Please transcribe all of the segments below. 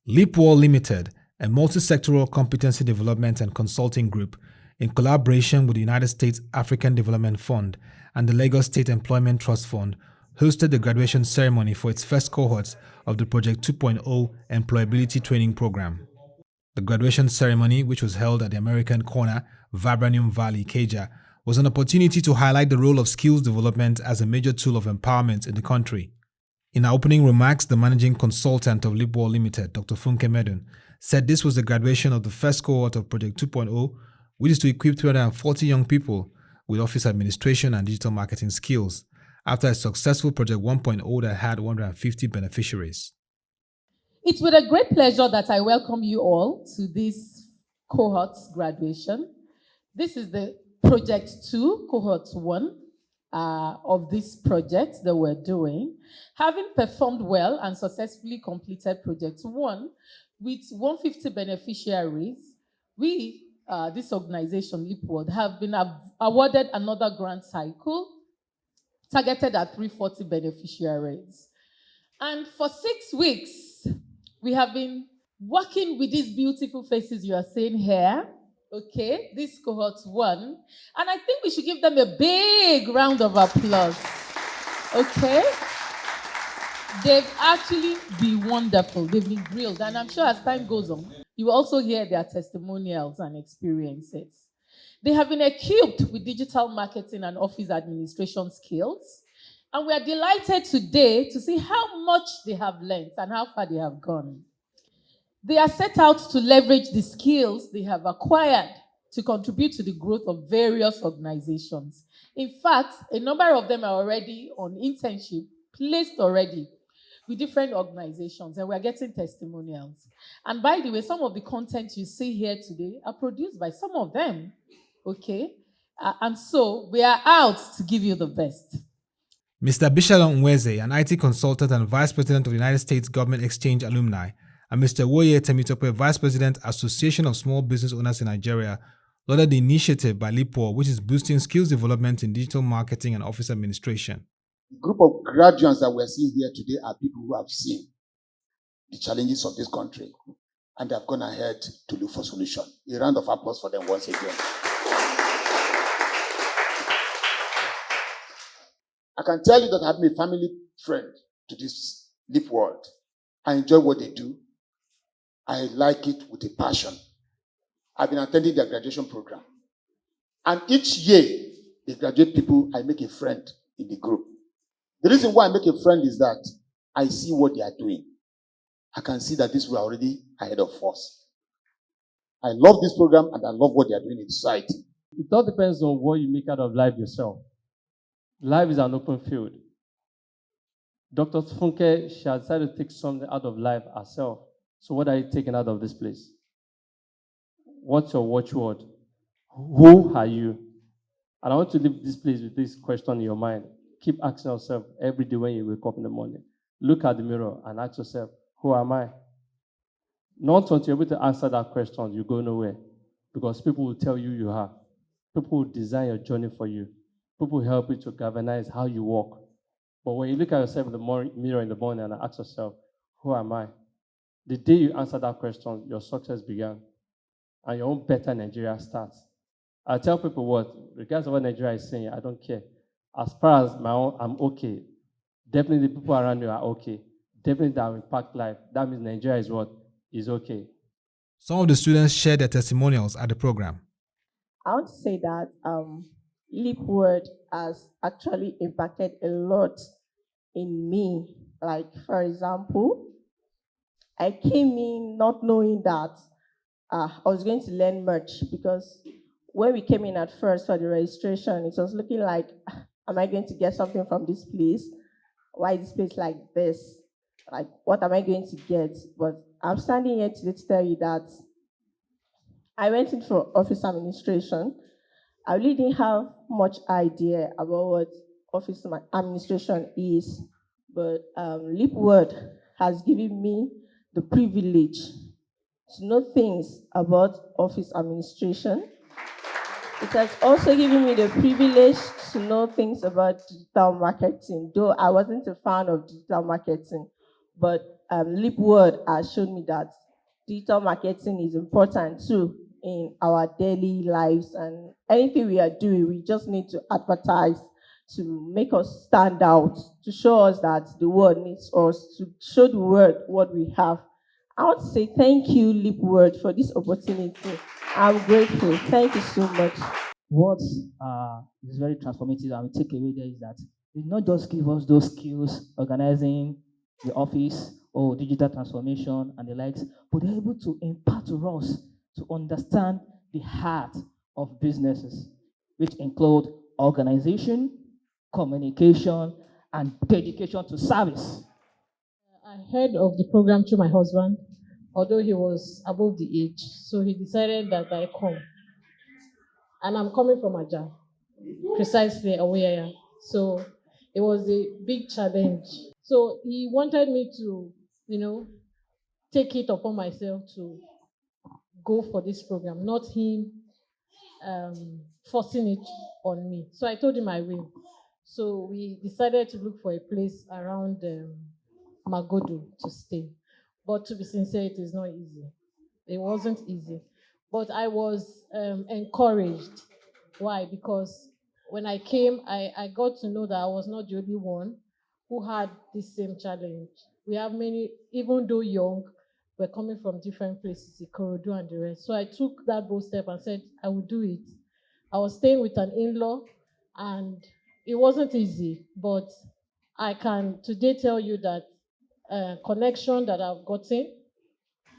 Leapworld Limited, a multi-sectoral competency development and consulting group, in collaboration with the United States African Development Fund and the Lagos State Employment Trust Fund, hosted the graduation ceremony for its first cohort of the Project 2.0 Employability Training Program. The graduation ceremony, which was held at the American corner, Vibranium Valley, Ikeja, was an opportunity to highlight the role of skills development as a major tool of empowerment in the country. In her opening remarks, the managing consultant of Leapworld Limited, Dr. Funke Medun, said this was the graduation of the first cohort of Project 2.0, which is to equip 340 young people with office administration and digital marketing skills, after a successful Project 1.0 that had 150 beneficiaries. It's with a great pleasure that I welcome you all to this cohort's graduation. This is the Project 2, Cohort 1 of this project that we're doing. Having performed well and successfully completed Project 1 with 150 beneficiaries, we, this organization, Leapworld, have been awarded another grant cycle targeted at 340 beneficiaries. And for 6 weeks, we have been working with these beautiful faces you are seeing here. Okay, this cohort 1. And I think we should give them a big round of applause. Okay? They've actually been wonderful. They've been grilled. And I'm sure as time goes on, you will also hear their testimonials and experiences. They have been equipped with digital marketing and office administration skills. And we are delighted today to see how much they have learned and how far they have gone. They are set out to leverage the skills they have acquired to contribute to the growth of various organizations. In fact, a number of them are already on internship, placed already with different organizations, and we're getting testimonials. And by the way, some of the content you see here today are produced by some of them, okay? And so we are out to give you the best. Mr. Bishalom Nweze, an IT consultant and Vice President of the United States Government Exchange Alumni, and Mr. Woye Temitope, Vice President, Association of Small Business Owners in Nigeria, lauded the initiative by Leapworld, which is boosting skills development in digital marketing and office administration. The group of graduates that we're seeing here today are people who have seen the challenges of this country and have gone ahead to look for solutions. A round of applause for them once again. I can tell you that I'm a family friend to this Leapworld. I enjoy what they do. I like it with a passion. I've been attending their graduation program. And each year, they graduate people, I make a friend in the group. The reason why I make a friend is that I see what they are doing. I can see that this were already ahead of us. I love this program and I love what they are doing in society. It all depends on what you make out of life yourself. Life is an open field. Dr. Funke, she has decided to take something out of life herself. So what are you taking out of this place? What's your watchword? Who are you? And I want to leave this place with this question in your mind. Keep asking yourself every day when you wake up in the morning. Look at the mirror and ask yourself, who am I? Not until you're able to answer that question, you go nowhere. Because people will tell you you are. People will design your journey for you. People will help you to galvanize how you walk. But when you look at yourself in the mirror in the morning and ask yourself, who am I? The day you answer that question, your success began. And your own better Nigeria starts. I tell people what, regardless of what Nigeria is saying, I don't care. As far as my own, I'm okay. Definitely the people around you are okay. Definitely that will impact life. That means Nigeria is what? Is okay. Some of the students shared their testimonials at the program. I want to say that Leapworld has actually impacted a lot in me. Like, for example, I came in not knowing that I was going to learn much, because when we came in at first for the registration, it was looking like, am I going to get something from this place? Why is this place like this? Like, what am I going to get? But I'm standing here today to tell you that I went in for office administration. I really didn't have much idea about what office administration is, but Leapworld has given me the privilege to know things about office administration. It has also given me the privilege to know things about digital marketing, though I wasn't a fan of digital marketing. But Leapworld has shown me that digital marketing is important too in our daily lives, and anything we are doing, we just need to advertise to make us stand out, to show us that the world needs us, to show the world what we have. I want to say thank you, Leapworld, for this opportunity. I'm grateful. Thank you so much. What is very transformative and we take away there is that they not just give us those skills, organizing the office or digital transformation and the likes, but they're able to impart to us to understand the heart of businesses, which include organization, communication, and dedication to service. I heard of the program through my husband, although he was above the age. So he decided that I come. And I'm coming from Aja, precisely aware. So it was a big challenge. So he wanted me to, take it upon myself to go for this program, not him forcing it on me. So I told him I will. So we decided to look for a place around Magodo to stay. But to be sincere, it is not easy. It wasn't easy. But I was encouraged. Why? Because when I came, I got to know that I was not the only one who had this same challenge. We have many, even though young, we're coming from different places, Ikorodu and the rest. So I took that bold step and said, I would do it. I was staying with an in-law, and it wasn't easy, but I can today tell you that connection that I've gotten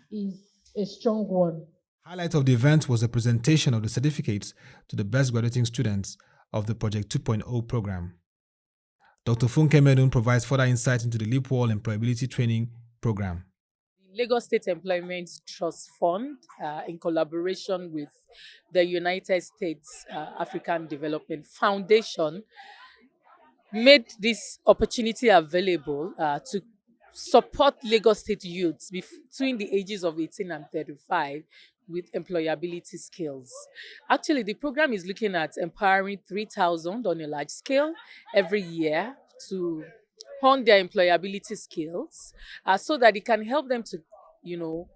is a strong one. Highlight of the event was a presentation of the certificates to the best graduating students of the Project 2.0 program. Dr. Funke Medun provides further insight into the Leapworld Employability Training Program. Lagos State Employment Trust Fund, in collaboration with the United States African Development Foundation, made this opportunity available to support Lagos State youths between the ages of 18 and 35 with employability skills. Actually, the program is looking at empowering 3,000 on a large scale every year to hone their employability skills so that it can help them to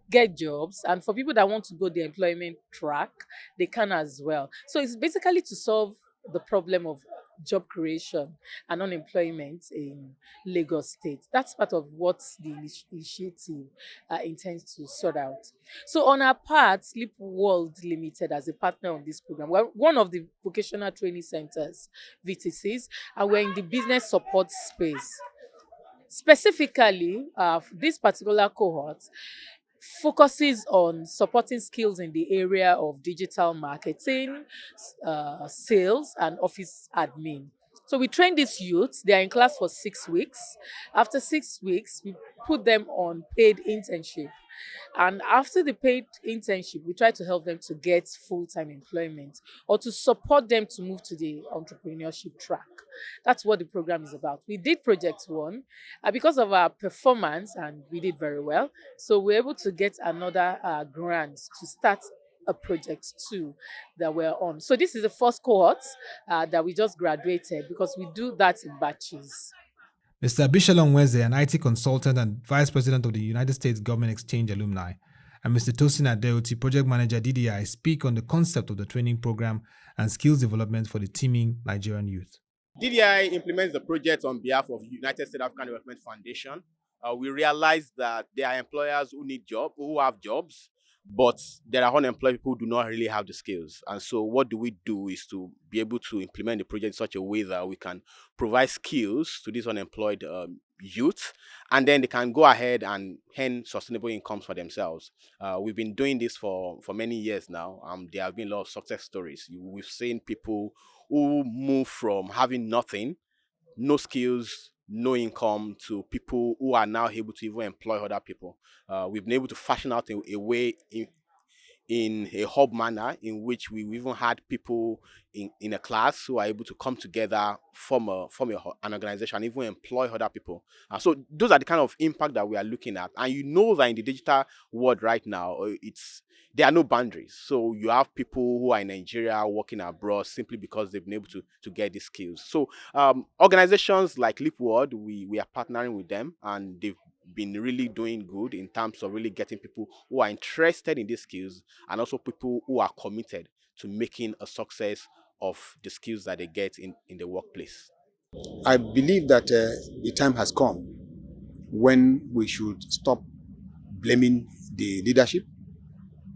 get jobs. And for people that want to go the employment track, they can as well. So it's basically to solve the problem of job creation and unemployment in Lagos State. That's part of what the initiative intends to sort out. So on our part, Leapworld Limited as a partner on this program, we're one of the vocational training centers, VTCs, and we're in the business support space. Specifically, this particular cohort focuses on supporting skills in the area of digital marketing, sales, and office admin. So we train these youths. They are in class for 6 weeks. After 6 weeks, we put them on paid internship. And after the paid internship, we try to help them to get full-time employment or to support them to move to the entrepreneurship track. That's what the program is about. We did Project 1 because of our performance, and we did very well. So we're able to get another grant to start a Project 2 that we're on. So this is the first cohort that we just graduated because we do that in batches. Mr. Bishalom Weze, an IT consultant and Vice President of the United States Government Exchange Alumni, and Mr. Tosin Adeoti, Project Manager DDI, speak on the concept of the training program and skills development for the teeming Nigerian youth. DDI implements the project on behalf of United States African Development Foundation. We realize that there are employers who have jobs, but there are unemployed people who do not really have the skills. And so what do we do is to be able to implement the project in such a way that we can provide skills to these unemployed youth, and then they can go ahead and earn sustainable incomes for themselves. We've been doing this for many years now. There have been a lot of success stories. We've seen people who move from having nothing, no skills, no income, to people who are now able to even employ other people. We've been able to fashion out a way in a hub manner in which we even had people in a class who are able to come together, form an organization, and even employ other people. So those are the kind of impact that we are looking at. And you know that in the digital world right now, there are no boundaries. So you have people who are in Nigeria working abroad simply because they've been able to get these skills. So organizations like Leapworld, we are partnering with them, and been really doing good in terms of really getting people who are interested in these skills and also people who are committed to making a success of the skills that they get in the workplace. I believe that the time has come when we should stop blaming the leadership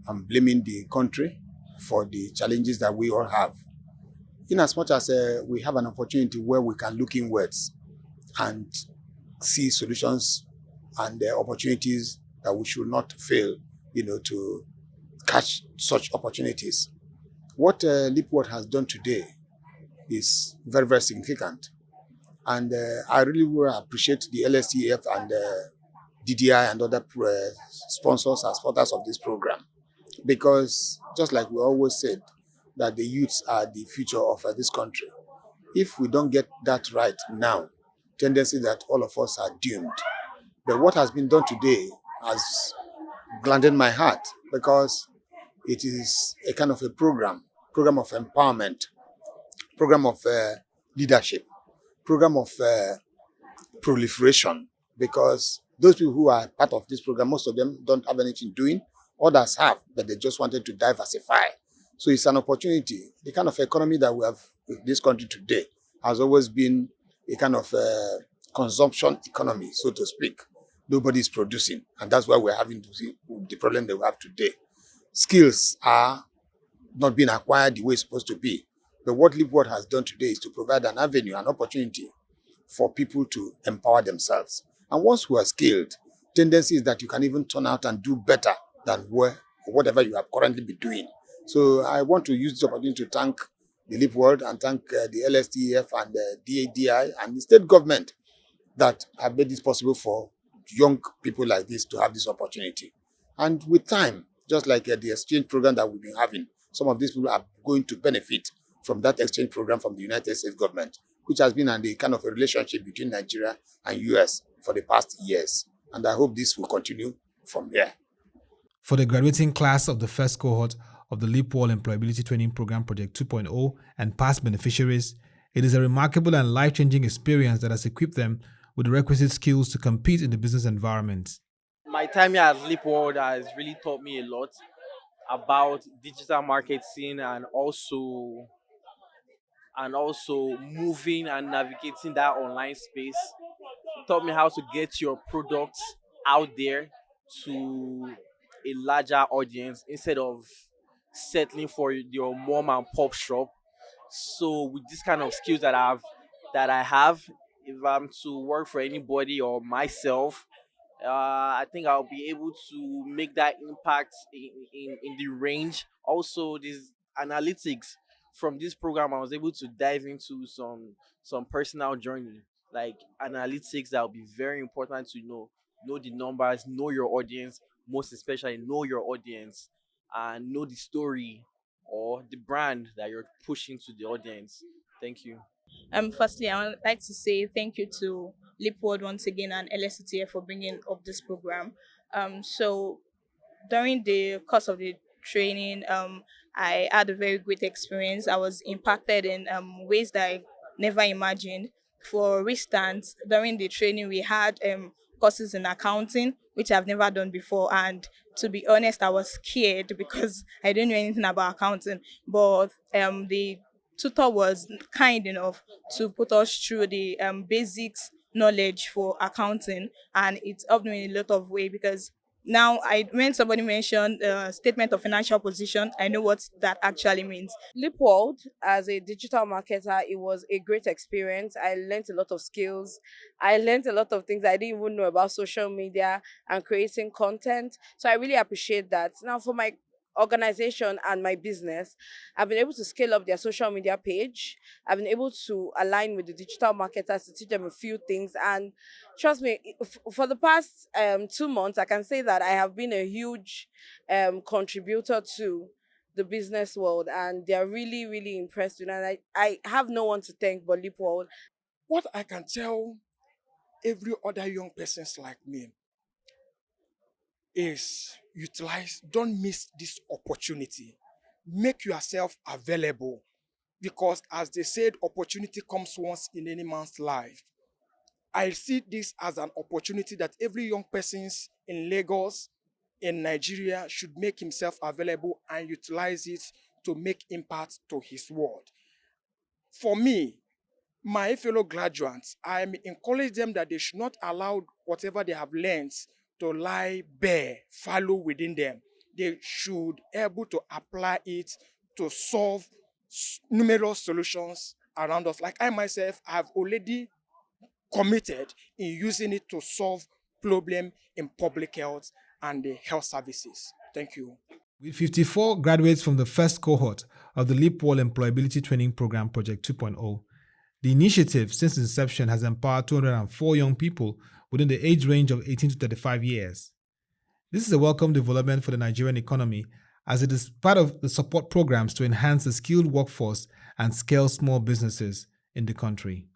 and blaming the country for the challenges that we all have. In as much as we have an opportunity where we can look inwards and see solutions and opportunities that we should not fail, to catch such opportunities. What Leapworld has done today is very, very significant. And I really will appreciate the LSEF and DDI and other sponsors as supporters of this program. Because just like we always said, that the youths are the future of this country. If we don't get that right now, tendency that all of us are doomed. But what has been done today has gladdened my heart because it is a kind of a program of empowerment, program of leadership, program of proliferation, because those people who are part of this program, most of them don't have anything doing. Others have, but they just wanted to diversify. So it's an opportunity. The kind of economy that we have in this country today has always been a kind of consumption economy, so to speak. Nobody is producing, and that's why we're having the problem that we have today. Skills are not being acquired the way it's supposed to be. But what Leapworld has done today is to provide an avenue, an opportunity for people to empower themselves. And once we are skilled, tendency is that you can even turn out and do better than whatever you have currently been doing. So I want to use this opportunity to thank the Leapworld and thank the LSTF and the DADI and the state government that have made this possible for young people like this to have this opportunity. And with time, just like the exchange program that we've been having, some of these people are going to benefit from that exchange program from the United States government, which has been a kind of a relationship between Nigeria and US for the past years. And I hope this will continue from here. For the graduating class of the first cohort of the Leapworld Employability Training Program Project 2.0 and past beneficiaries, it is a remarkable and life-changing experience that has equipped them with the requisite skills to compete in the business environment. My time here at Leapworld has really taught me a lot about digital marketing and also moving and navigating that online space. It taught me how to get your products out there to a larger audience instead of settling for your mom and pop shop. So with this kind of skills that I have, if I'm to work for anybody or myself, I think I'll be able to make that impact in the range. Also, this analytics from this program, I was able to dive into some personal journey, like analytics that will be very important to know the numbers, know your audience, most especially know your audience, and know the story or the brand that you're pushing to the audience. Thank you. Firstly, I would like to say thank you to Leapworld once again and LSETF for bringing up this program. So during the course of the training, I had a very great experience. I was impacted in ways that I never imagined. For instance, during the training, we had courses in accounting, which I've never done before. And to be honest, I was scared because I didn't know anything about accounting. But the tutor was kind enough to put us through the basics knowledge for accounting, and it helped me in a lot of way because now when somebody mentioned statement of financial position, I know what that actually means. Leapworld, as a digital marketer, it was a great experience. I learned a lot of skills. I learned a lot of things I didn't even know about social media and creating content. So I really appreciate that. Now, for my organization and my business, I've been able to scale up their social media page. I've been able to align with the digital marketers to teach them a few things. And trust me, for the past 2 months, I can say that I have been a huge contributor to the business world, and they're really, really impressed with it. And I have no one to thank but Leapworld. What I can tell every other young persons like me is don't miss this opportunity. Make yourself available, because as they said, opportunity comes once in any man's life. I see this as an opportunity that every young person in Lagos, in Nigeria, should make himself available and utilize it to make impact to his world. For me, my fellow graduates, I encourage them that they should not allow whatever they have learned to lie bare, fallow within them. They should be able to apply it to solve numerous solutions around us. Like I myself have already committed in using it to solve problems in public health and the health services. Thank you. With 54 graduates from the first cohort of the Leapworld Employability Training Program Project 2.0, the initiative since inception has empowered 204 young people within the age range of 18 to 35 years. This is a welcome development for the Nigerian economy, as it is part of the support programs to enhance the skilled workforce and scale small businesses in the country.